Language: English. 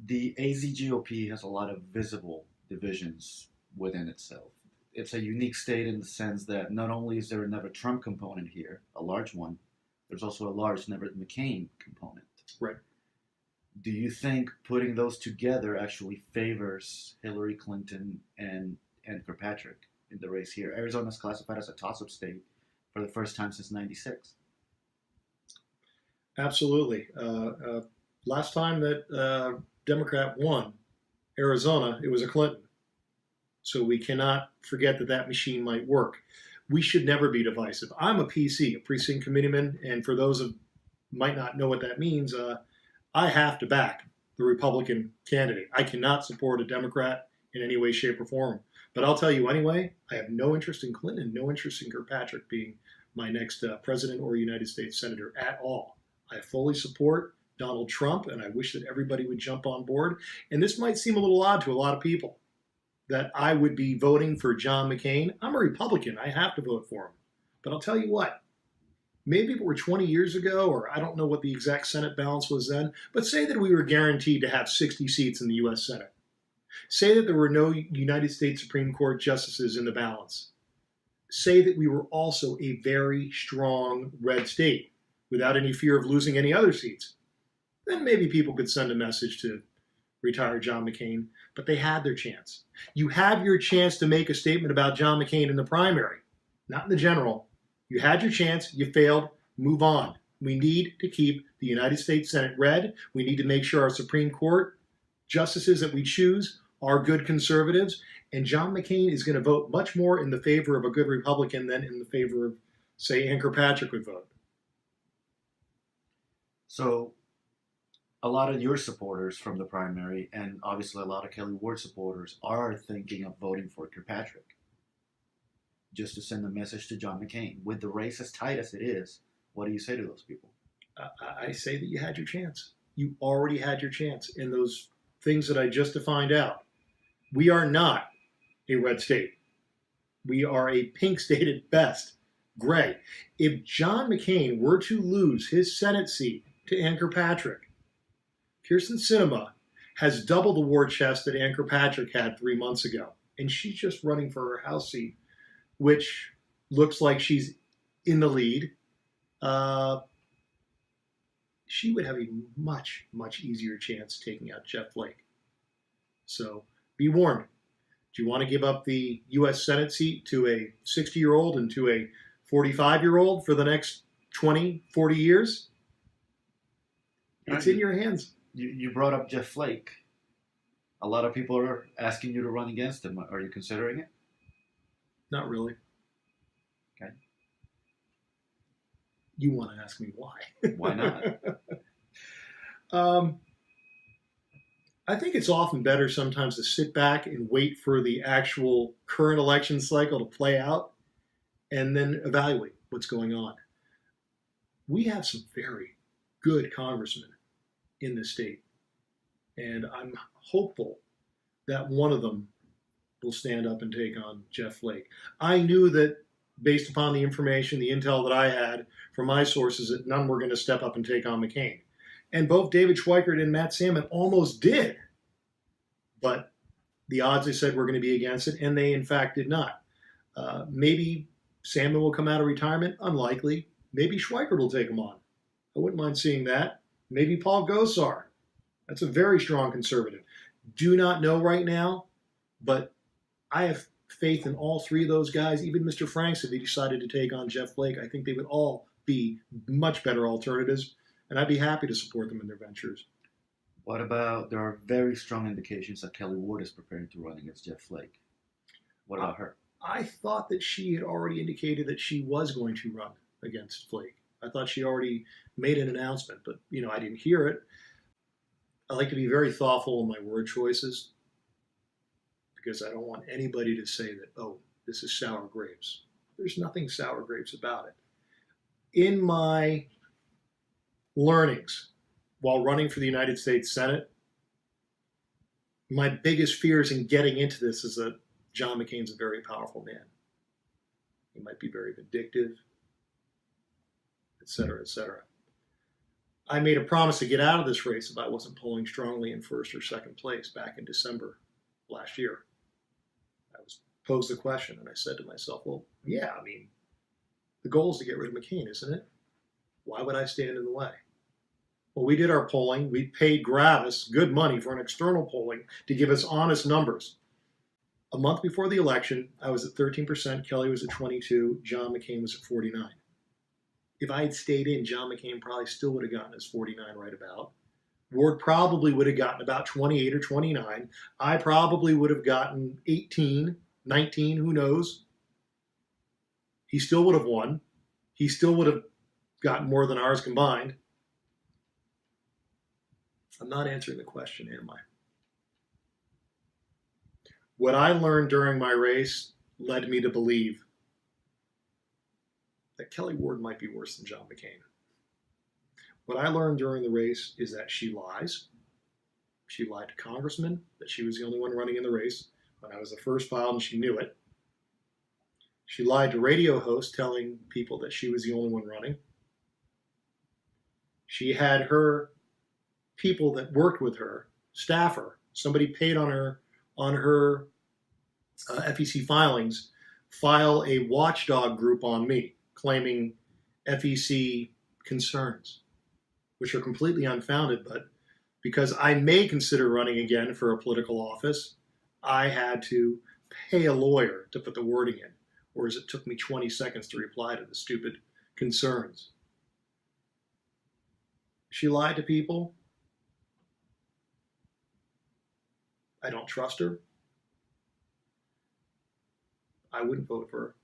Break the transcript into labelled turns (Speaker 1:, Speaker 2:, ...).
Speaker 1: The AZGOP has a lot of visible divisions within itself. It's a unique state in the sense that not only is there a never Trump component here, a large one, there's also a large never McCain component.
Speaker 2: Right.
Speaker 1: Do you think putting those together actually favors Hillary Clinton and Kirkpatrick in the race here? Arizona is classified as a toss-up state for the first time since '96.
Speaker 2: Absolutely. Last time that Democrat won Arizona, it was a Clinton. So we cannot forget that that machine might work. We should never be divisive. I'm a PC, a precinct committeeman, and for those who might not know what that means, I have to back the Republican candidate. I cannot support a Democrat in any way, shape, or form. But I'll tell you anyway, I have no interest in Clinton, no interest in Kirkpatrick being my next president or United States senator at all. I fully support Donald Trump, and I wish that everybody would jump on board. And this might seem a little odd to a lot of people, that I would be voting for John McCain. I'm a Republican. I have to vote for him. But I'll tell you what, maybe if it were 20 years ago, or I don't know what the exact Senate balance was then, but say that we were guaranteed to have 60 seats in the U.S. Senate. Say that there were no United States Supreme Court justices in the balance. Say that we were also a very strong red state without any fear of losing any other seats. Then maybe people could send a message to retire John McCain, but they had their chance. You have your chance to make a statement about John McCain in the primary, not in the general. You had your chance, you failed, move on. We need to keep the United States Senate red. We need to make sure our Supreme Court justices that we choose are good conservatives. And John McCain is going to vote much more in the favor of a good Republican than in the favor of, say, Ann Kirkpatrick would vote.
Speaker 1: So a lot of your supporters from the primary, and obviously a lot of Kelli Ward supporters, are thinking of voting for Kirkpatrick just to send a message to John McCain. With the race as tight as it is, what do you say to those people?
Speaker 2: I say that you had your chance. You already had your chance in those things that I just defined out. We are not a red state. We are a pink state at best, gray. If John McCain were to lose his Senate seat to Ann Kirkpatrick, Kyrsten Sinema has double the war chest that Ann Kirkpatrick had 3 months ago. And she's just running for her House seat, which looks like she's in the lead. She would have a much, much easier chance taking out Jeff Flake. So be warned. Do you want to give up the U.S. Senate seat to a 60-year-old and to a 45-year-old for the next 20, 40 years? It's in your hands.
Speaker 1: You brought up Jeff Flake. A lot of people are asking you to run against him. Are you considering it?
Speaker 2: Not really.
Speaker 1: Okay.
Speaker 2: You want to ask me why?
Speaker 1: Why not?
Speaker 2: I think it's often better sometimes to sit back and wait for the actual current election cycle to play out and then evaluate what's going on. We have some very good congressmen in this state, and I'm hopeful that one of them will stand up and take on Jeff Flake. I knew that based upon the information, the intel that I had from my sources, that none were going to step up and take on McCain. And both David Schweikert and Matt Salmon almost did. But the odds, they said, were going to be against it, and they, in fact, did not. Maybe Salmon will come out of retirement. Unlikely. Maybe Schweikert will take him on. I wouldn't mind seeing that. Maybe Paul Gosar. That's a very strong conservative. Do not know right now, but I have faith in all three of those guys. Even Mr. Franks, if he decided to take on Jeff Flake, I think they would all be much better alternatives, and I'd be happy to support them in their ventures.
Speaker 1: What about, there are very strong indications that Kelli Ward is preparing to run against Jeff Flake. What about her?
Speaker 2: I thought that she had already indicated that she was going to run against Flake. I thought she already made an announcement, but I didn't hear it. I like to be very thoughtful in my word choices because I don't want anybody to say that, oh, this is sour grapes. There's nothing sour grapes about it. In my learnings while running for the United States Senate, my biggest fears in getting into this is that John McCain's a very powerful man. He might be very vindictive, et cetera, et cetera. I made a promise to get out of this race if I wasn't polling strongly in first or second place back in December last year. I was posed the question, and I said to myself, well, yeah, I mean, the goal is to get rid of McCain, isn't it? Why would I stand in the way? Well, we did our polling. We paid Gravis good money for an external polling to give us honest numbers. A month before the election, I was at 13%, Kelli was at 22%, John McCain was at 49%. If I had stayed in, John McCain probably still would have gotten his 49 right about. Ward probably would have gotten about 28 or 29. I probably would have gotten 18, 19, who knows? He still would have won. He still would have gotten more than ours combined. I'm not answering the question, am I? What I learned during my race led me to believe that Kelli Ward might be worse than John McCain. What I learned during the race is that she lies. She lied to congressmen that she was the only one running in the race when I was the first filed and she knew it. She lied to radio hosts telling people that she was the only one running. She had her people that worked with her, staffer, somebody paid on her FEC filings, file a watchdog group on me claiming FEC concerns, which are completely unfounded. But because I may consider running again for a political office, I had to pay a lawyer to put the wording in, whereas it took me 20 seconds to reply to the stupid concerns. She lied to people. I don't trust her. I wouldn't vote for her.